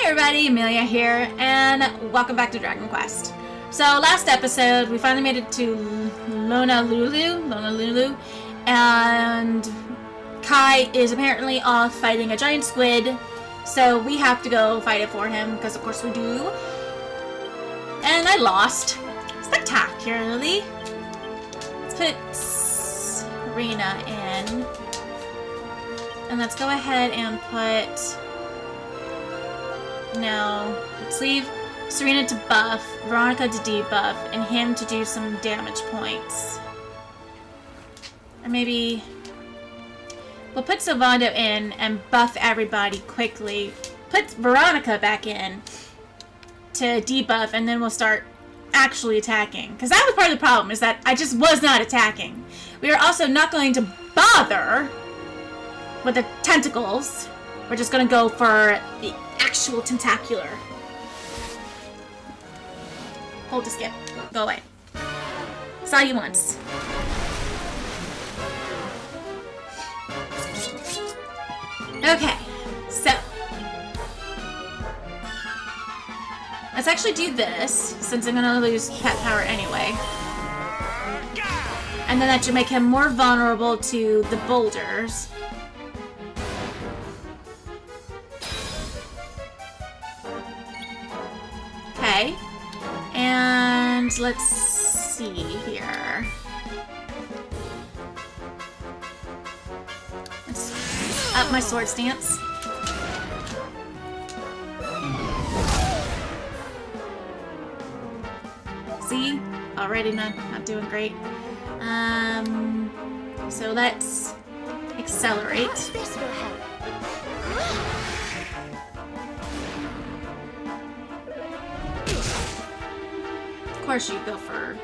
everybody, Amelia here, and welcome back to Dragon Quest. So last episode, we finally made it to Lulu, and Kai is apparently off fighting a giant squid, so we have to go fight it for him, because of course we do. And I lost. Spectacularly. Let's put Serena in. And let's go ahead and put... Now, let's leave Serena to buff, Veronica to debuff, and him to do some damage points. Or maybe... We'll put Sylvando in and buff everybody quickly. Put Veronica back in to debuff, and then we'll start actually attacking. Because that was part of the problem, is that I just was not attacking. We are also not going to bother with the tentacles. We're just going to go for the actual Tentacular. Hold to skip. Go away. Saw you once. Okay, so let's actually do this, since I'm gonna lose pet power anyway. And then that should make him more vulnerable to the boulders. Okay, and let's see here. Let's up my sword stance. See? Already not doing great. So let's accelerate. This will help. Of course you go for...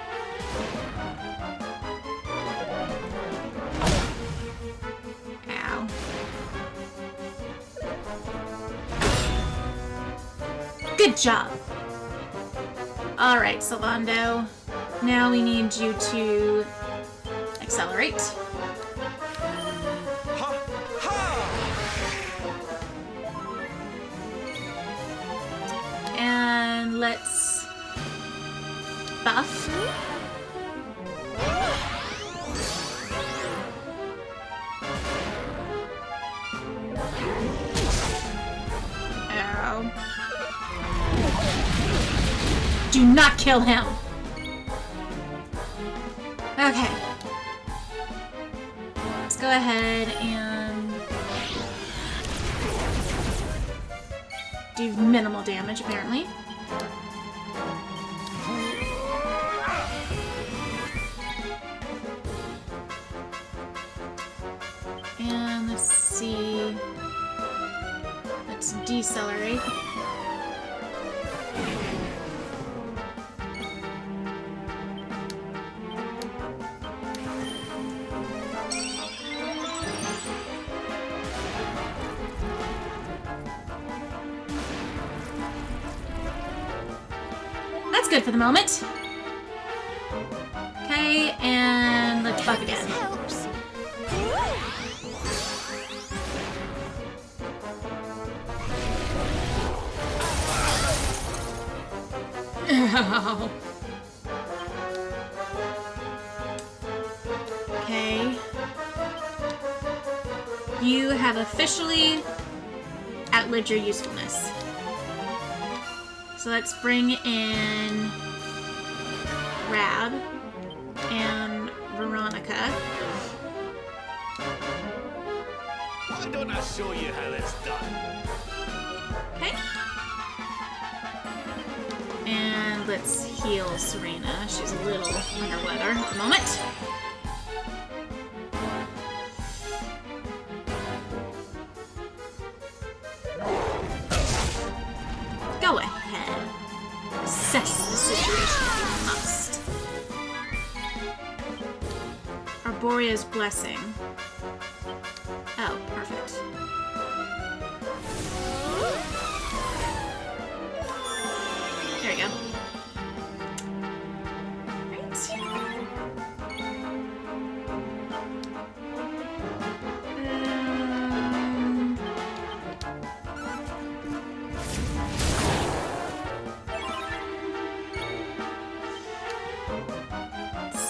Ow. Good job! Alright, Sylvando. Now we need you to accelerate. And let's buff. Ow. Do not kill him. Okay. Let's go ahead and do minimal damage, apparently. And let's see. Let's decelerate. That's good for the moment. Okay, and let's buff again. Helps. Ow. Okay. You have officially outlived your usefulness. So let's bring in Rab and Veronica. Why don't I show you how it's done? Okay. And let's heal Serena. She's a little under weather at the moment. Go ahead. Assess the situation if you must. Arboria's Blessing. Oh, perfect. There we go. Right.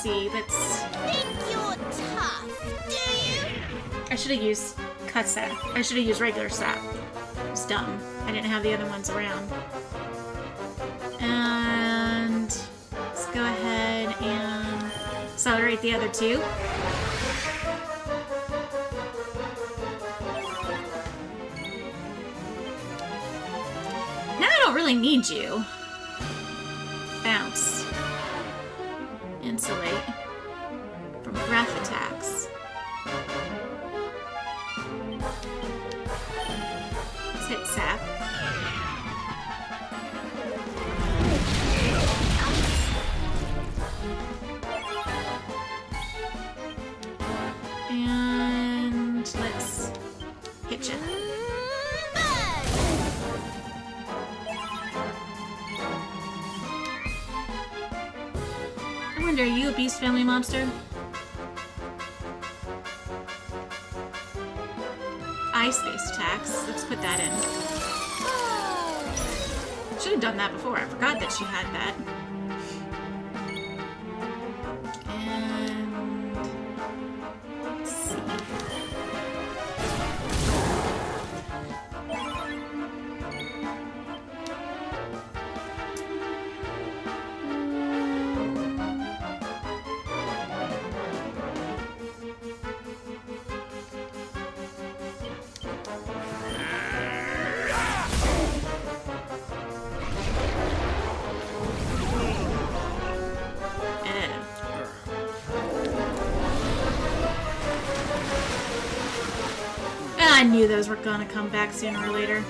see. Let's... Think you're tough, do you? I should have used cut sap. I should have used regular sap. It's dumb. I didn't have the other ones around. And let's go ahead and accelerate the other two. Now I don't really need you. Bounce. Insulate. From breath attacks. Let's hit sap. And let's hit you. I wonder, are you a Beast Family mobster? Ice-based attacks. Let's put that in. Should have done that before. I forgot that she had that. And let's see. I knew those were gonna come back sooner or later.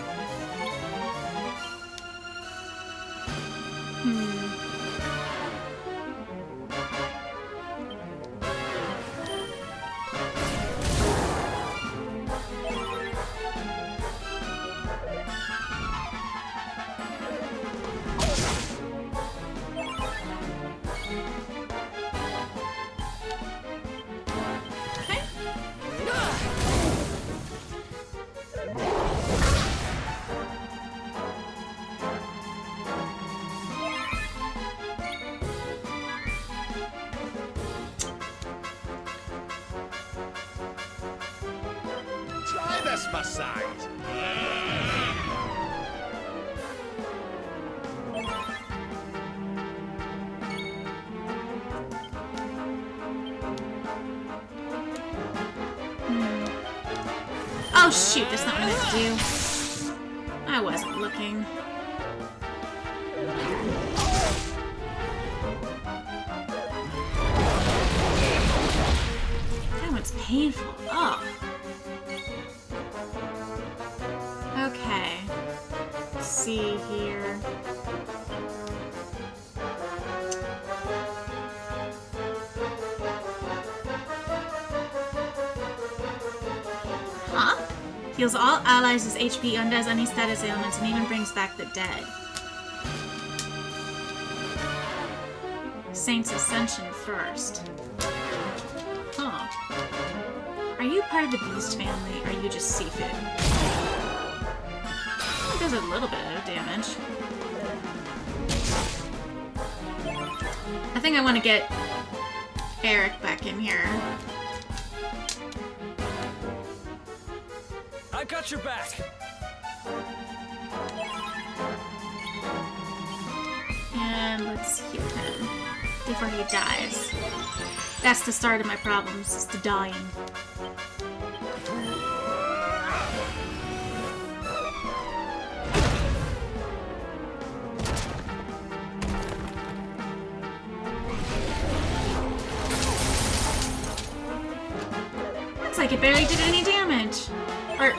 Try this massage. Oh shoot, that's not what I meant to do. I wasn't looking. That one's painful. Oh. Okay. Let's see here. Huh? Heals all allies' HP, undoes any status ailments, and even brings back the dead. Saint's Ascension first. Huh. Are you part of the Beast family, or are you just seafood? It does a little bit of damage. I think I want to get Eric back in here. I got your back. And let's heal him before he dies. That's the start of my problems, is the dying. Looks like it barely did any damage. Or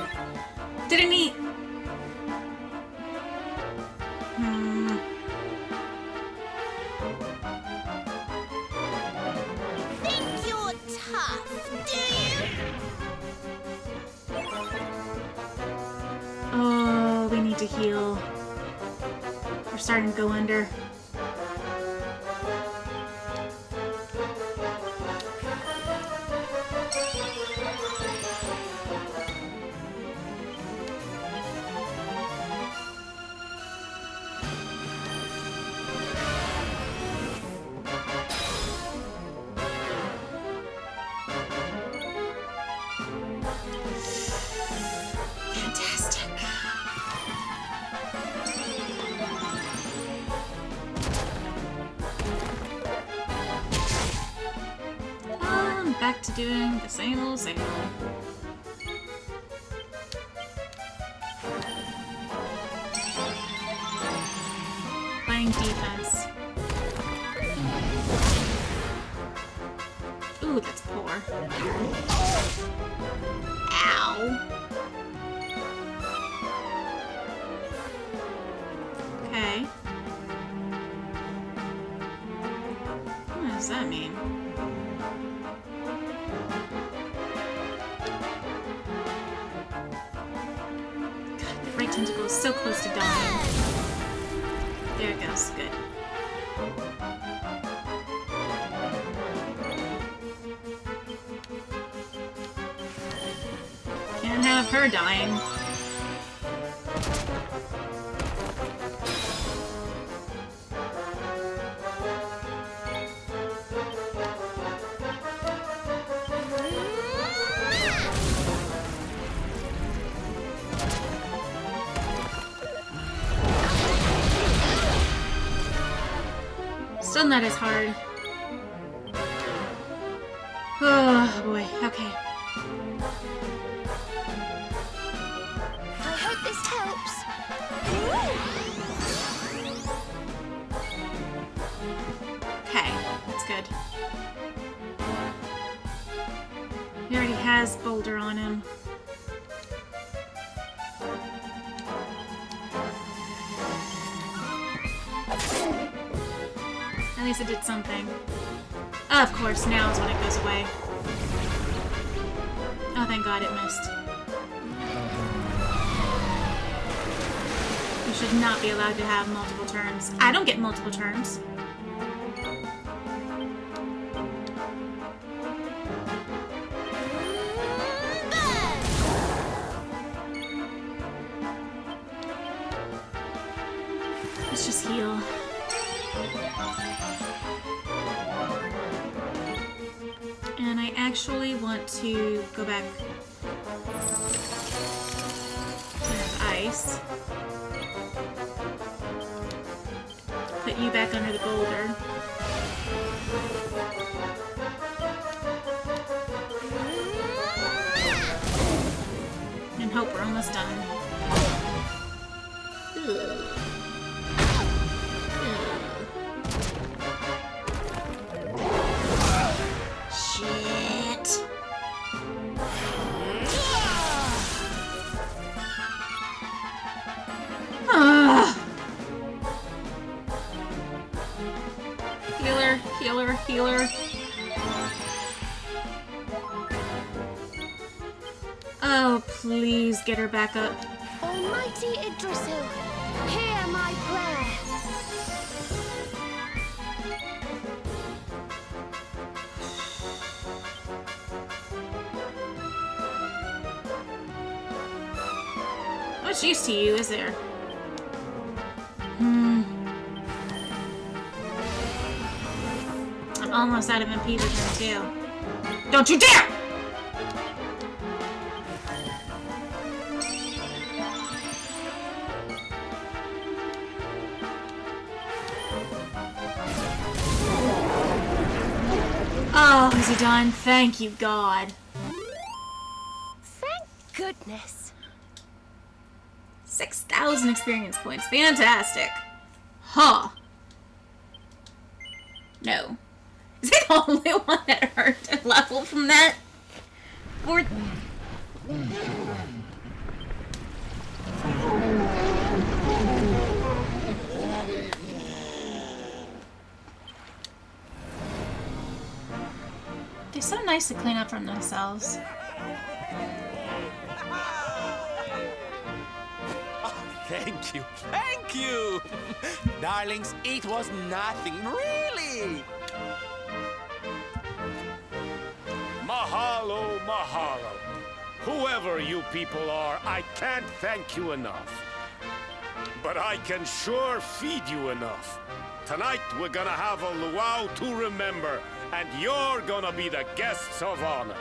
did any... Think you're tough, do you? Oh, we need to heal. We're starting to go under. back to doing the same old, same old. Playing defense. Ooh, that's poor. Ow. Okay. What does that mean? God, the right tentacle is so close to dying. There it goes. Good. Can't have her dying. Still not as hard. Oh boy, okay. I hope this helps. Okay, that's good. He already has Boulder on him. At least it did something. Of course, now is when it goes away. Oh, thank God it missed. You should not be allowed to have multiple turns. I don't get multiple turns. Let's just heal. And I actually want to go back to ice. Put you back under the boulder. And hope we're almost done. Ugh. Shit. Healer, healer, healer. Oh, please get her back up. Almighty Idrisil, hear my prayer. Much use to you, is there? I'm almost out of MP with him, too. Don't you dare! Oh, is he done? Thank you, God. Thank goodness. 6,000 experience points. Fantastic. Huh. No. Is he the only one that earned a level from that? Or... They're so nice to clean up from themselves. Thank you. Thank you. Darlings, it was nothing, really. Mahalo, mahalo. Whoever you people are, I can't thank you enough. But I can sure feed you enough. Tonight, we're gonna have a luau to remember, and you're gonna be the guests of honor.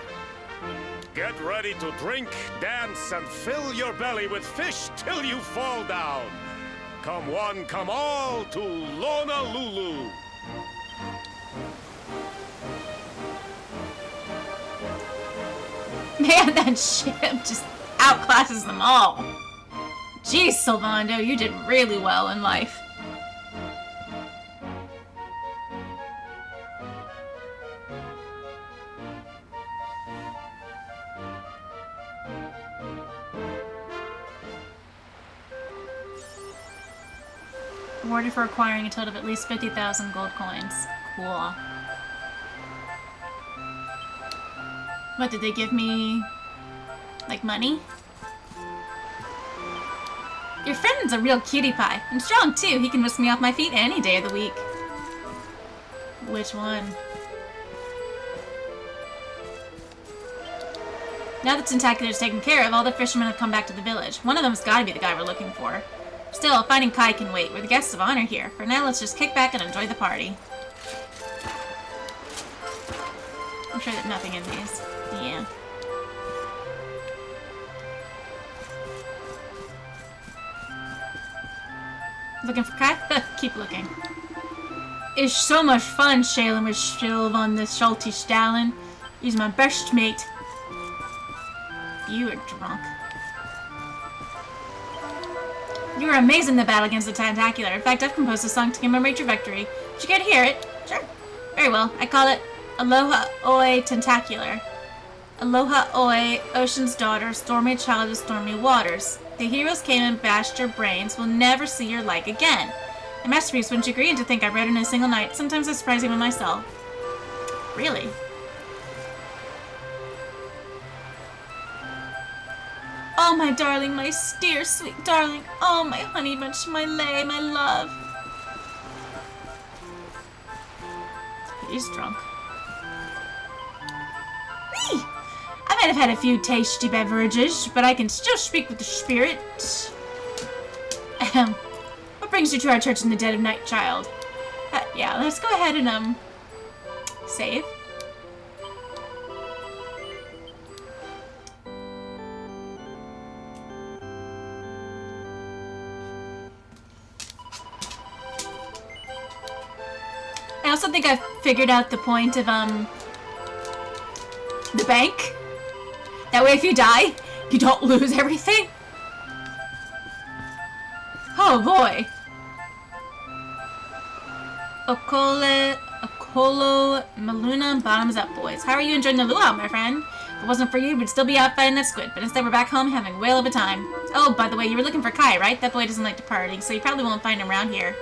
Get ready to drink, dance, and fill your belly with fish till you fall down. Come one, come all to Lona Lulu. Man, that ship just outclasses them all. Jeez, Sylvando, you did really well in life. Rewarded for acquiring a total of at least 50,000 gold coins. Cool. What, did they give me... like money? Your friend's a real cutie pie. And strong, too. He can whisk me off my feet any day of the week. Which one? Now that Tentacular's taken care of, all the fishermen have come back to the village. One of them's gotta be the guy we're looking for. Still, finding Kai can wait. We're the guests of honor here. For now, let's just kick back and enjoy the party. I'm sure there's nothing in these. Yeah. Looking for Kai? Keep looking. It's so much fun sailing with Shilv on this salty stallion. He's my best mate. You are drunk. You were amazing in the battle against the Tentacular. In fact, I've composed a song to commemorate your victory. Would you care to hear it? Sure. Very well. I call it Aloha Oe Tentacular. Aloha Oe, Ocean's daughter, stormy child of stormy waters. The heroes came and bashed your brains. We'll never see your like again. A masterpiece, wouldn't you agree? And to think I wrote it in a single night. Sometimes I surprise even myself. Really? Oh, my darling, my dear, sweet darling. Oh, my honey bunch, my lay, my love. He's drunk. Me! I might have had a few tasty beverages, but I can still speak with the spirit. What brings you to our church in the dead of night, child? Yeah, let's go ahead and, save. I also think I've figured out the point of, the bank. That way if you die, you don't lose everything. Oh boy. Okolo Maluna, bottoms up, boys. How are you enjoying the luau, my friend? If it wasn't for you, we'd still be out fighting that squid, but instead we're back home having a whale of a time. Oh, by the way, you were looking for Kai, right? That boy doesn't like to party, so you probably won't find him around here.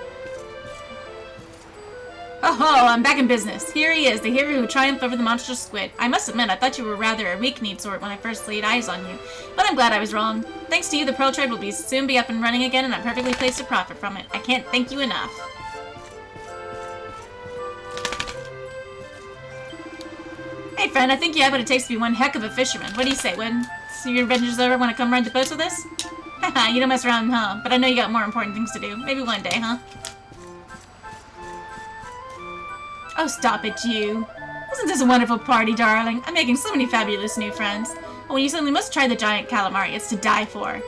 Oh, I'm back in business. Here he is, the hero who triumphed over the monstrous squid. I must admit, I thought you were rather a weak-kneed sort when I first laid eyes on you, but I'm glad I was wrong. Thanks to you, the pearl trade will soon be up and running again, and I'm perfectly placed to profit from it. I can't thank you enough. Hey, friend, I think you have what it takes to be one heck of a fisherman. What do you say? When your adventure's over, want to come ride the boats with us? Haha, you don't mess around, huh? But I know you got more important things to do. Maybe one day, huh? Oh, stop it, you. Isn't this a wonderful party, darling? I'm making so many fabulous new friends. Oh, and you certainly must try the giant calamari. It's to die for.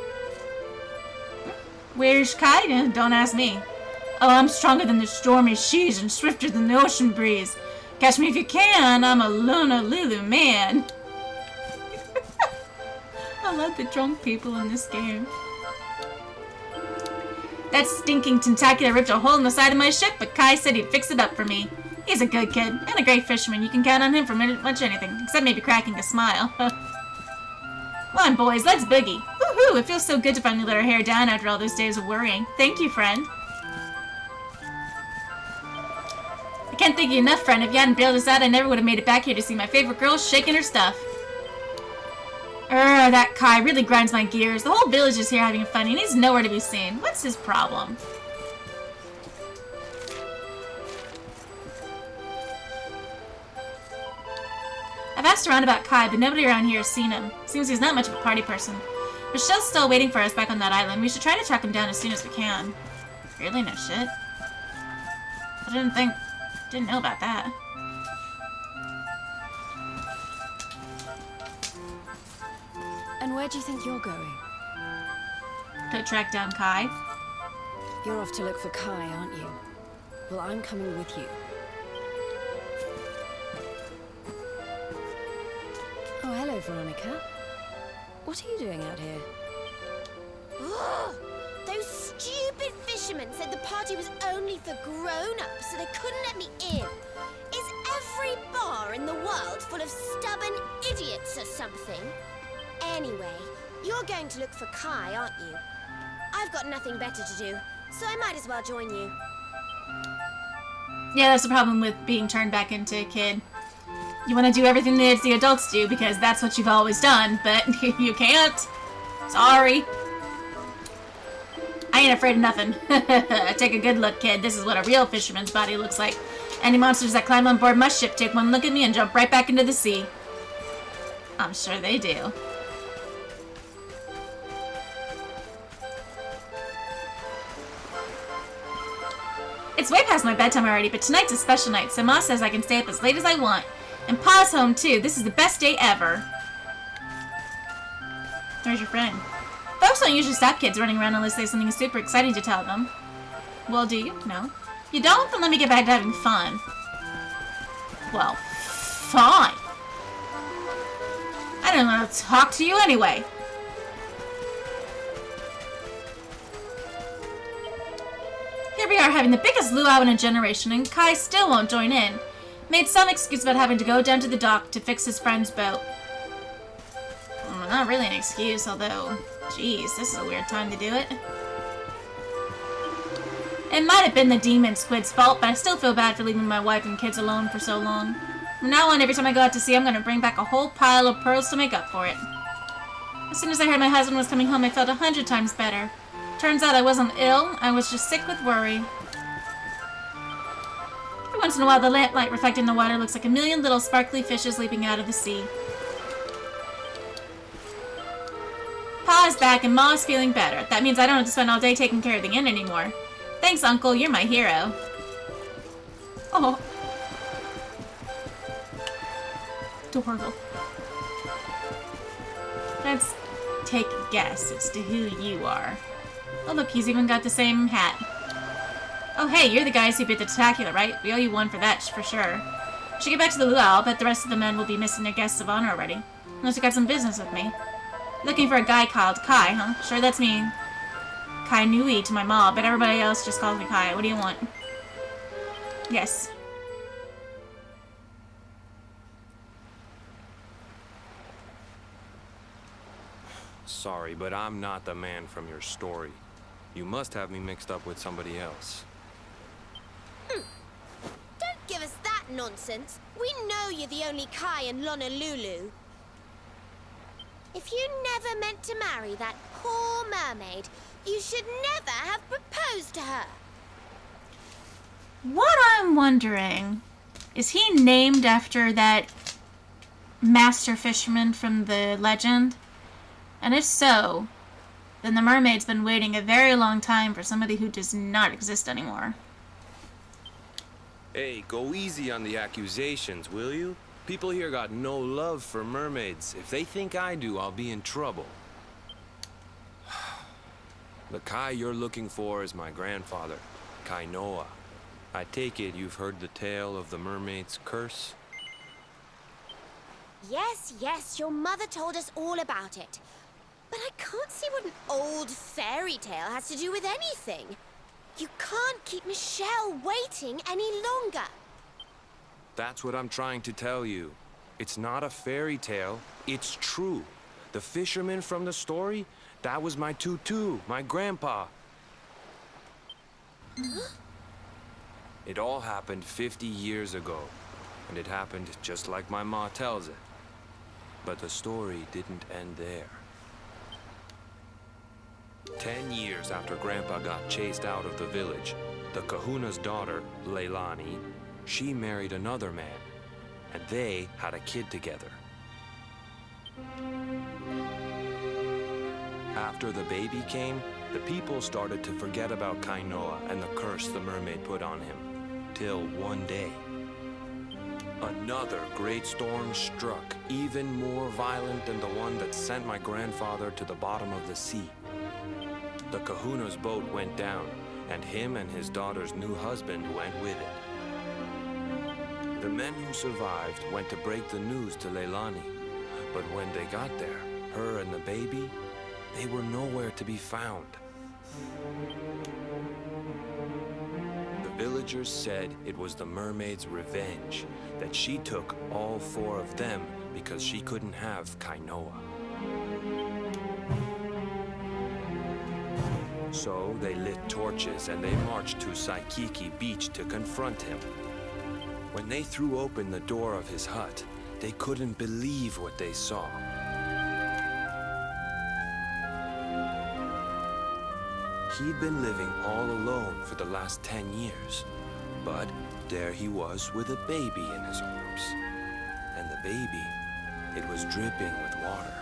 Where's Kai? Don't ask me. Oh, I'm stronger than the stormy seas and swifter than the ocean breeze. Catch me if you can. I'm a Luna Lulu man. I love the drunk people in this game. That stinking Tentacular ripped a hole in the side of my ship, but Kai said he'd fix it up for me. He's a good kid, and a great fisherman. You can count on him for much anything, except maybe cracking a smile. Come on, boys, let's boogie. Woohoo! It feels so good to finally let our hair down after all those days of worrying. Thank you, friend. I can't thank you enough, friend. If you hadn't bailed us out, I never would have made it back here to see my favorite girl shaking her stuff. That Kai really grinds my gears. The whole village is here having fun, and he's nowhere to be seen. What's his problem? I've asked around about Kai, but nobody around here has seen him. Seems he's not much of a party person. Michelle's still waiting for us back on that island. We should try to track him down as soon as we can. Really? No shit? Didn't know about that. And where do you think you're going? To track down Kai. You're off to look for Kai, aren't you? Well, I'm coming with you. Oh, hello, Veronica. What are you doing out here? Ugh! Those stupid fishermen said the party was only for grown-ups, so they couldn't let me in. Is every bar in the world full of stubborn idiots or something? Anyway, you're going to look for Kai, aren't you? I've got nothing better to do, so I might as well join you. Yeah, that's the problem with being turned back into a kid. You want to do everything that the adults do because that's what you've always done, but you can't. Sorry. I ain't afraid of nothing. Take a good look, kid. This is what a real fisherman's body looks like. Any monsters that climb on board my ship take one look at me and jump right back into the sea. I'm sure they do. It's way past my bedtime already, but tonight's a special night, so Ma says I can stay up as late as I want. And Pa's home, too. This is the best day ever. Where's your friend? Folks don't usually stop kids running around unless there's something super exciting to tell them. Well, do you? No. You don't? Then let me get back to having fun. Well, fine. I don't want to talk to you anyway. Here we are having the biggest luau in a generation, and Kai still won't join in. Made some excuse about having to go down to the dock to fix his friend's boat. Well, not really an excuse, although, geez, this is a weird time to do it. It might have been the demon squid's fault, but I still feel bad for leaving my wife and kids alone for so long. From now on, every time I go out to sea, I'm going to bring back a whole pile of pearls to make up for it. As soon as I heard my husband was coming home, I felt 100 times better. Turns out I wasn't ill, I was just sick with worry. Every once in a while, the lamplight reflecting in the water looks like a million little sparkly fishes leaping out of the sea. Pa is back and Ma is feeling better. That means I don't have to spend all day taking care of the inn anymore. Thanks, Uncle. You're my hero. Oh. Adorable. Let's take a guess as to who you are. Oh, look, he's even got the same hat. Oh, hey, you're the guys who beat the Tentacular, right? We owe you one for that, for sure. Should get back to the luau. I'll bet the rest of the men will be missing their guests of honor already. Unless you got some business with me. Looking for a guy called Kai, huh? Sure, that's me. Kai Nui to my mom, but everybody else just calls me Kai. What do you want? Yes. Sorry, but I'm not the man from your story. You must have me mixed up with somebody else. Don't give us that nonsense. We know you're the only Kai in Honolulu. If you never meant to marry that poor mermaid, you should never have proposed to her. What I'm wondering, is he named after that master fisherman from the legend? And if so, then the mermaid's been waiting a very long time for somebody who does not exist anymore. Hey, go easy on the accusations, will you? People here got no love for mermaids. If they think I do, I'll be in trouble. The Kai you're looking for is my grandfather, Kai Noah. I take it you've heard the tale of the mermaid's curse? Yes, yes, your mother told us all about it. But I can't see what an old fairy tale has to do with anything. You can't keep Michelle waiting any longer. That's what I'm trying to tell you. It's not a fairy tale, it's true. The fisherman from the story, that was my tutu, my grandpa. Huh? It all happened 50 years ago, and it happened just like my ma tells it. But the story didn't end there. 10 years after Grandpa got chased out of the village, the kahuna's daughter, Leilani, she married another man, and they had a kid together. After the baby came, the people started to forget about Kainoa and the curse the mermaid put on him. Till one day, another great storm struck, even more violent than the one that sent my grandfather to the bottom of the sea. The kahuna's boat went down, and him and his daughter's new husband went with it. The men who survived went to break the news to Leilani, But when they got there, her and the baby, they were nowhere to be found. The villagers said it was the mermaid's revenge, that she took all 4 of them because she couldn't have Kainoa. So they lit torches and they marched to Saikiki Beach to confront him. When they threw open the door of his hut, they couldn't believe what they saw. He'd been living all alone for the last 10 years, but there he was with a baby in his arms. And the baby, it was dripping with water.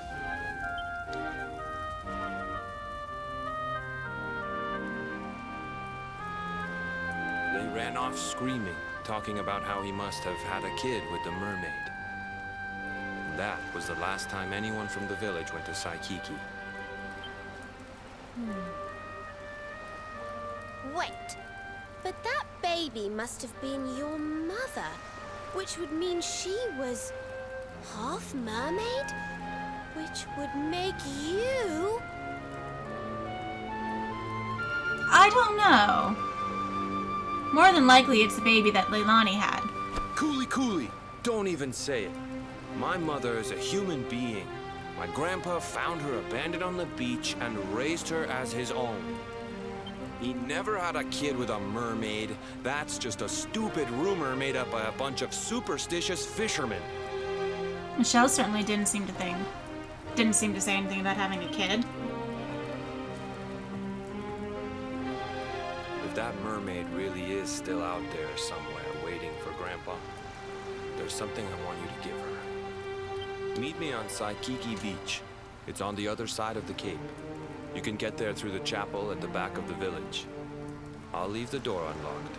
They ran off screaming, talking about how he must have had a kid with the mermaid. And that was the last time anyone from the village went to Saikiki. Wait, but that baby must have been your mother, which would mean she was half mermaid, which would make you... I don't know. More than likely it's the baby that Leilani had. Cooley, don't even say it. My mother is a human being. My grandpa found her abandoned on the beach and raised her as his own. He never had a kid with a mermaid. That's just a stupid rumor made up by a bunch of superstitious fishermen. Michelle certainly didn't seem to say anything about having a kid. If that mermaid really is still out there somewhere waiting for Grandpa, there's something I want you to give her. Meet me on Saikiki Beach. It's on the other side of the cape. You can get there through the chapel at the back of the village. I'll leave the door unlocked.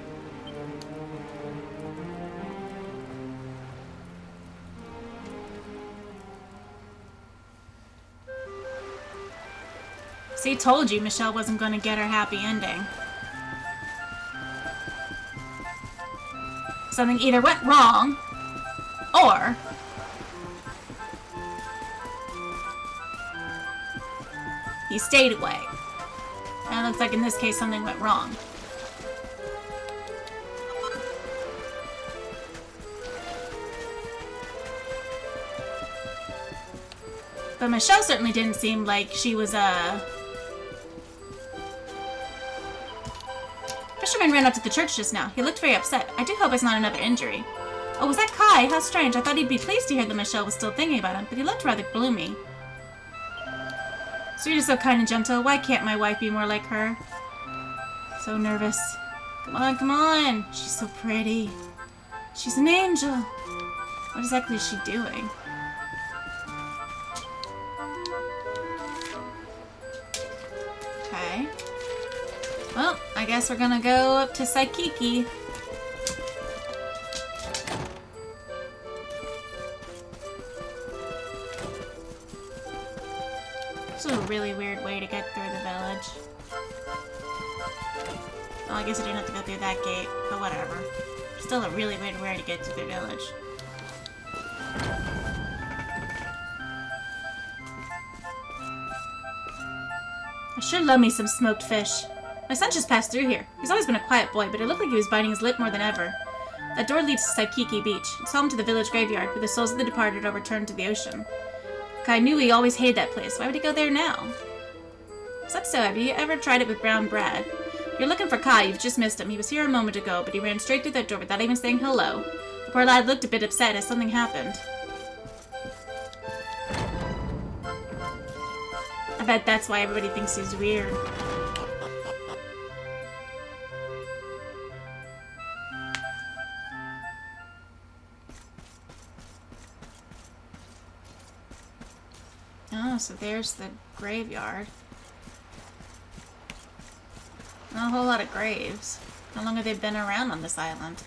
See, told you Michelle wasn't going to get her happy ending. Something either went wrong, or he stayed away. And it looks like in this case something went wrong. But Michelle certainly didn't seem like she was Fisherman ran up to the church just now. He looked very upset. I do hope it's not another injury. Oh, was that Kai? How strange. I thought he'd be pleased to hear that Michelle was still thinking about him, but he looked rather gloomy. Sweet is so kind and gentle. Why can't my wife be more like her? So nervous. Come on, come on. She's so pretty. She's an angel. What exactly is she doing? Okay. Well, I guess we're gonna go up to Saikiki. This is a really weird way to get through the village. Well, I guess I didn't have to go through that gate, but whatever. Still a really weird way to get to the village. I sure love me some smoked fish. My son just passed through here. He's always been a quiet boy, but it looked like he was biting his lip more than ever. That door leads to Saikiki Beach. It's home to the village graveyard, where the souls of the departed are returned to the ocean. Kai knew he always hated that place. Why would he go there now? Is that so? Have you ever tried it with brown bread? If you're looking for Kai, you've just missed him. He was here a moment ago, but he ran straight through that door without even saying hello. The poor lad looked a bit upset as something happened. I bet that's why everybody thinks he's weird. Oh, so there's the graveyard. Not a whole lot of graves. How long have they been around on this island?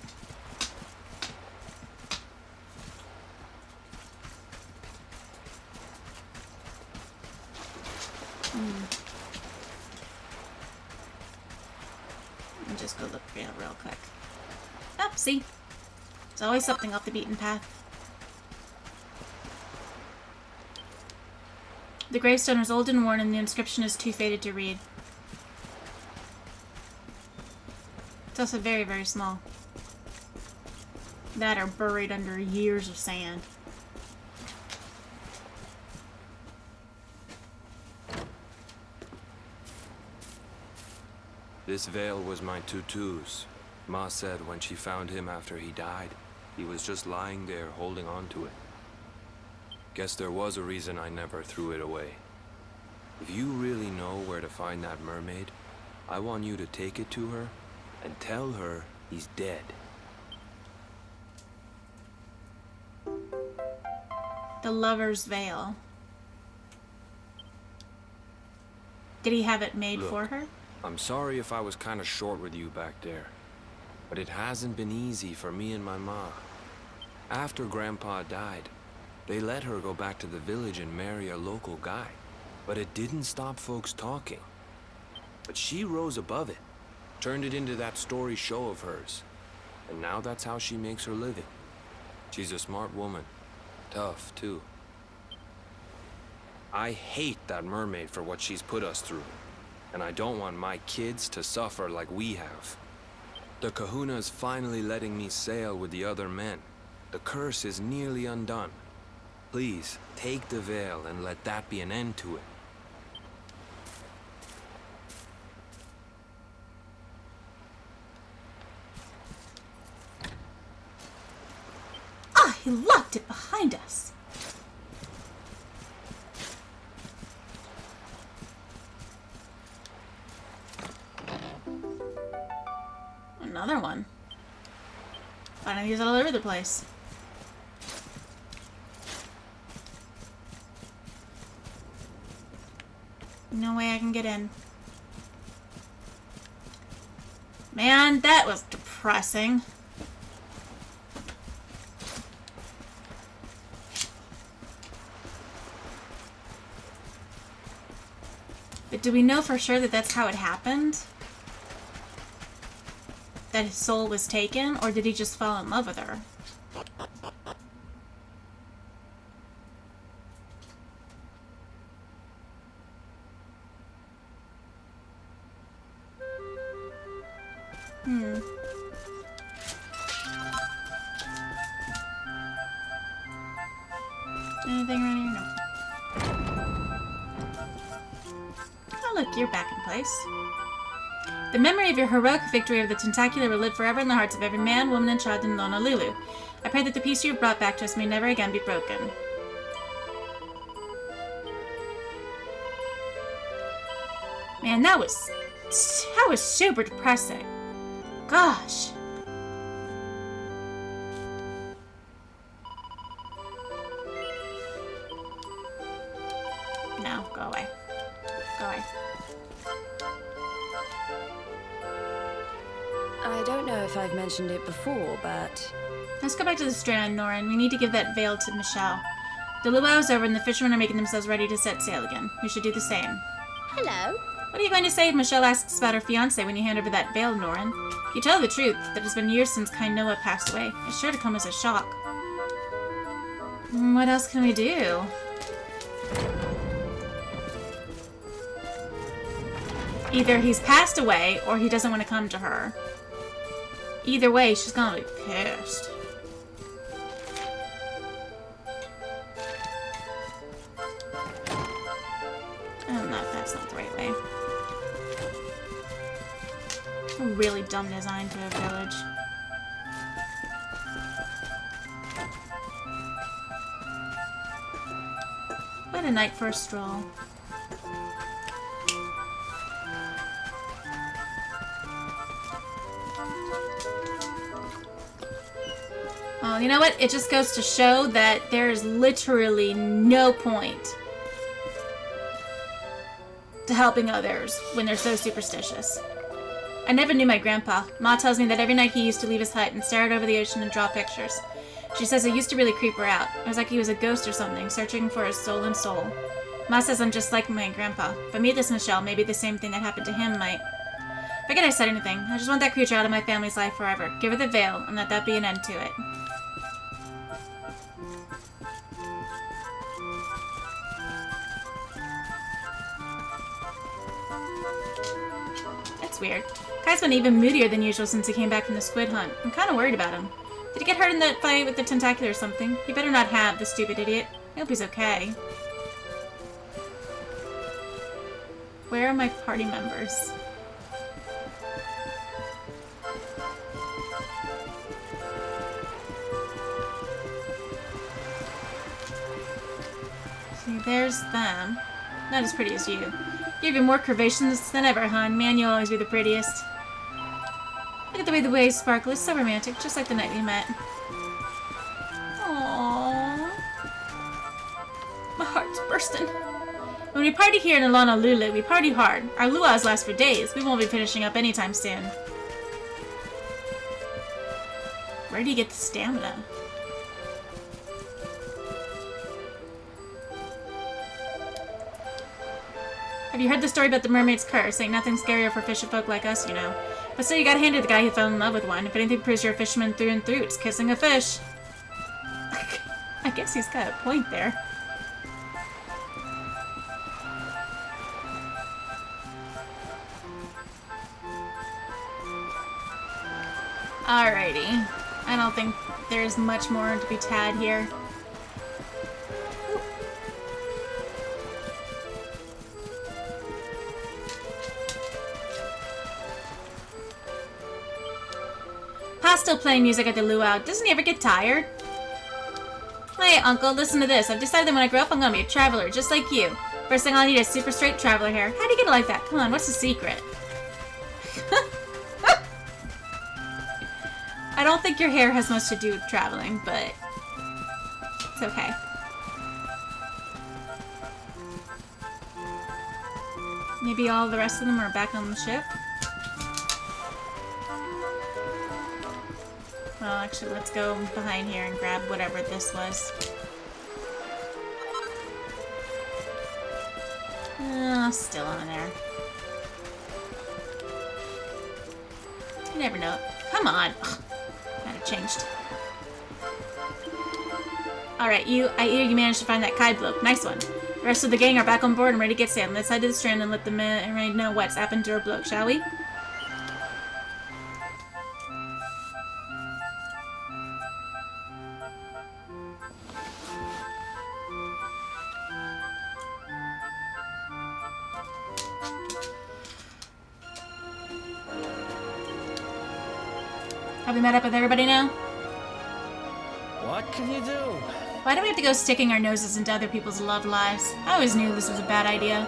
Let me just go look real quick. Oh, see? There's always something off the beaten path. The gravestone is old and worn, and the inscription is too faded to read. It's also very, very small. That are buried under years of sand. This veil was my tutu's. Ma said when she found him after he died, he was just lying there holding on to it. Guess there was a reason I never threw it away. If you really know where to find that mermaid, I want you to take it to her and tell her he's dead. The lover's veil. Did he have it made Look, for her? I'm sorry if I was kind of short with you back there, but it hasn't been easy for me and my ma. After Grandpa died, they let her go back to the village and marry a local guy, but it didn't stop folks talking. But she rose above it, turned it into that story show of hers, and now that's how she makes her living. She's a smart woman, tough too. I hate that mermaid for what she's put us through, and I don't want my kids to suffer like we have. The Kahuna's finally letting me sail with the other men. The curse is nearly undone. Please, take the veil and let that be an end to it. Ah, he locked it behind us. Another one. Finding these all over the place. No way I can get in. Man, that was depressing. But do we know for sure that that's how it happened? That his soul was taken, or did he just fall in love with her? Anything around here? No. Oh look, you're back in place. The memory of your heroic victory over the Tentacular will live forever in the hearts of every man, woman, and child in Honolulu. I pray that the peace you have brought back to us may never again be broken. Man, that was super depressing. Gosh. No, go away. Go away. I don't know if I've mentioned it before, but... Let's go back to the strand, Norin. We need to give that veil to Michelle. The luau is over and the fishermen are making themselves ready to set sail again. We should do the same. Hello. What are you going to say if Michelle asks about her fiancé when you hand over that veil, Norin? If you tell the truth, that it's been years since Kainoa passed away. It's sure to come as a shock. What else can we do? Either he's passed away, or he doesn't want to come to her. Either way, she's gonna be pissed. Oh, no, that's not the right way. A really dumb design to a village. What a night for a stroll. Well, you know what? It just goes to show that there is literally no point to helping others when they're so superstitious. I never knew my grandpa. Ma tells me that every night he used to leave his hut and stare out over the ocean and draw pictures. She says it used to really creep her out. It was like he was a ghost or something, searching for his stolen soul. Ma says I'm just like my grandpa. If I meet this Michelle, maybe the same thing that happened to him might... Forget I said anything. I just want that creature out of my family's life forever. Give her the veil, and let that be an end to it. It's weird. Kai's been even moodier than usual since he came back from the squid hunt. I'm kind of worried about him. Did he get hurt in that fight with the Tentacular or something? He better not have, the stupid idiot. I hope he's okay. Where are my party members? See, there's them. Not as pretty as you. You're even more curvaceous than ever, hon. Man, you'll always be the prettiest. Look at the way the waves sparkle. It's so romantic, just like the night we met. Aww. My heart's bursting. When we party here in Honolulu, we party hard. Our luau's last for days. We won't be finishing up anytime soon. Where do you get the stamina? Have you heard the story about the mermaid's curse? Ain't nothing scarier for fisherfolk like us, you know. But still, you gotta hand it to the guy who fell in love with one. If anything proves you're a fisherman through and through, it's kissing a fish. I guess he's got a point there. Alrighty. I don't think there's much more to be tad here. Pa's still playing music at the luau. Doesn't he ever get tired? Hey, Uncle, listen to this. I've decided that when I grow up, I'm gonna be a traveler, just like you. First thing I'll need is super straight traveler hair. How do you get it like that? Come on, what's the secret? I don't think your hair has much to do with traveling, but it's okay. Maybe all the rest of them are back on the ship? Well, actually, let's go behind here and grab whatever this was. Still on there. You never know. Come on. Ugh. Might have changed. Alright, I hear you managed to find that Kai bloke. Nice one. The rest of the gang are back on board and ready to get sailed. Let's head to the strand and let the maid know what's happened to our bloke, shall we? Have we met up with everybody now? What can you do? Why do we have to go sticking our noses into other people's love lives? I always knew this was a bad idea.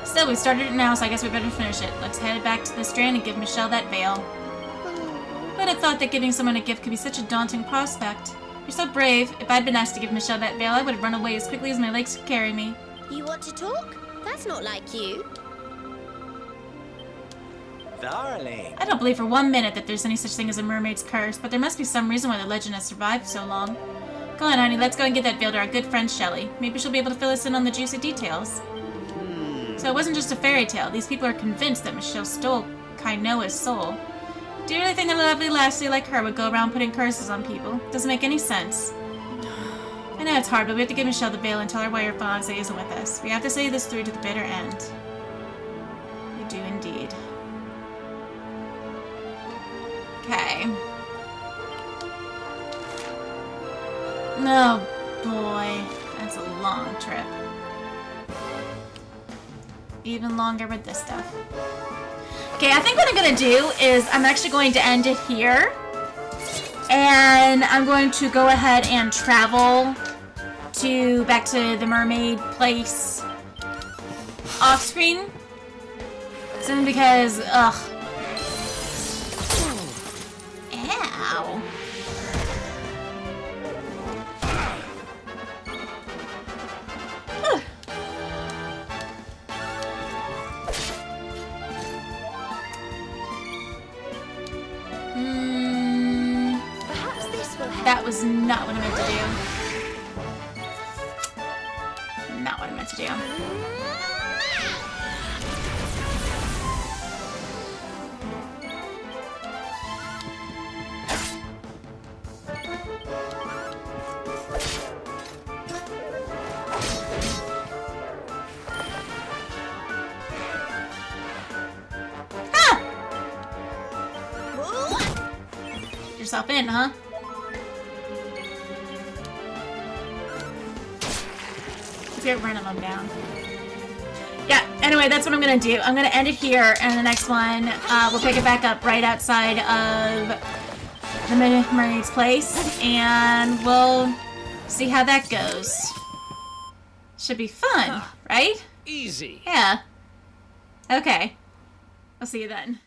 Still, we started it now, so I guess we better finish it. Let's head back to the strand and give Michelle that veil. Who would have thought that giving someone a gift could be such a daunting prospect? You're so brave. If I'd been asked to give Michelle that veil, I would have run away as quickly as my legs could carry me. You want to talk? That's not like you. Darling. I don't believe for 1 minute that there's any such thing as a mermaid's curse, but there must be some reason why the legend has survived so long. Go on, honey, let's go and get that veil to our good friend Shelley. Maybe she'll be able to fill us in on the juicy details. So it wasn't just a fairy tale. These people are convinced that Michelle stole Kainoa's soul. Do you really think that a lovely lassie like her would go around putting curses on people? Doesn't make any sense. I know it's hard, but we have to give Michelle the veil and tell her why her fiancé isn't with us. We have to see this through to the bitter end. We do indeed. Okay. Oh boy, that's a long trip. Even longer with this stuff. Okay, I think what I'm gonna do is I'm actually going to end it here. And I'm going to go ahead and travel back to the mermaid place off screen. Simply because, ugh. Ow. Perhaps this will help. That was not what I meant to do. Not what I meant to do. yourself in, huh? Let's get running them down. Yeah, anyway, that's what I'm gonna do. I'm gonna end it here, and the next one, we'll pick it back up right outside of the Mermaid's Place, and we'll see how that goes. Should be fun, right? Easy. Yeah. Okay. I'll see you then.